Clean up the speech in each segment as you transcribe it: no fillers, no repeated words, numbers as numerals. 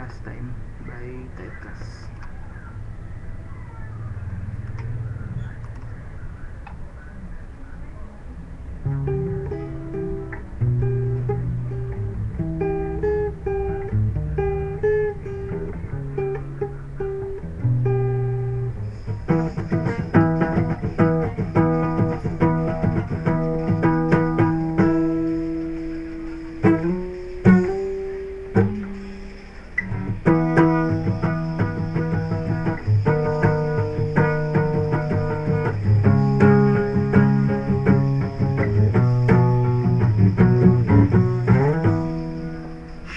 Last Time by Typecast.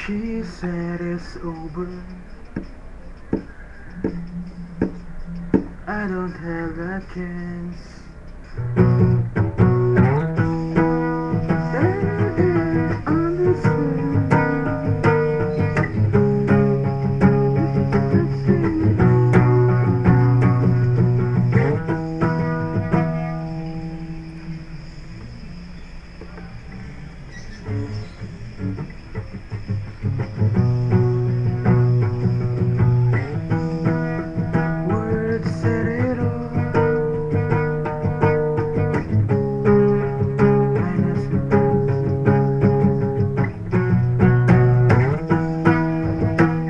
She said it's over. I don't have a chance. Words said it all.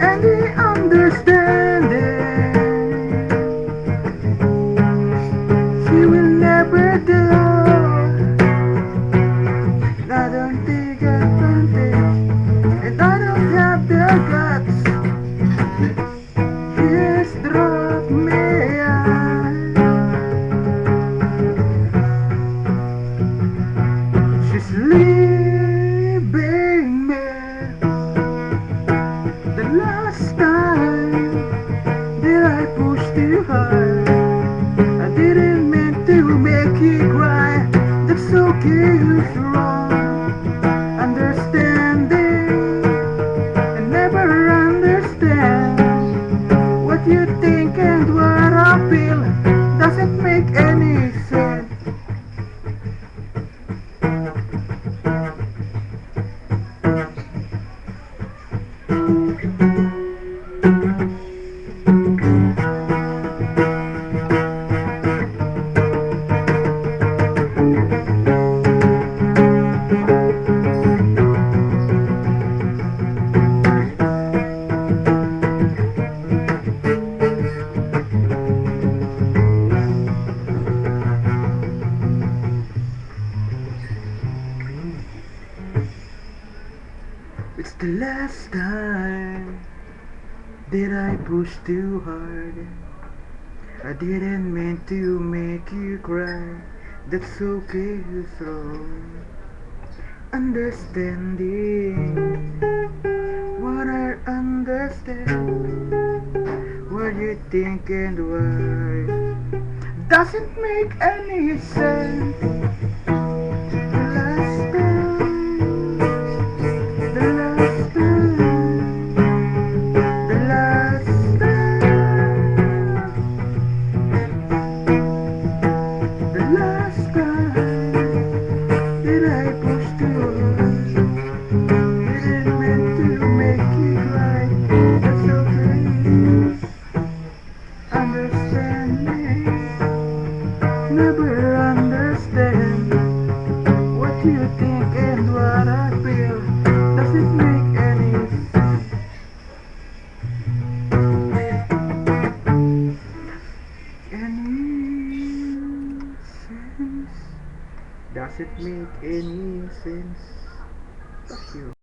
And the understanding she will never do. I don't take advantage, and I don't have the guts. Just drop me out. She's leaving me. The last time that I pushed too hard, I didn't mean to make you cry. That's okay, it's wrong. Understanding and never understand what you think and what I feel doesn't make any sense. It's the last time that I pushed too hard. I didn't mean to make you cry. That's okay, it's wrong. Understanding what I understand, what you think and why doesn't make any sense. Never understand what you think and what I feel doesn't make any sense. Does it make any sense? Fuck you.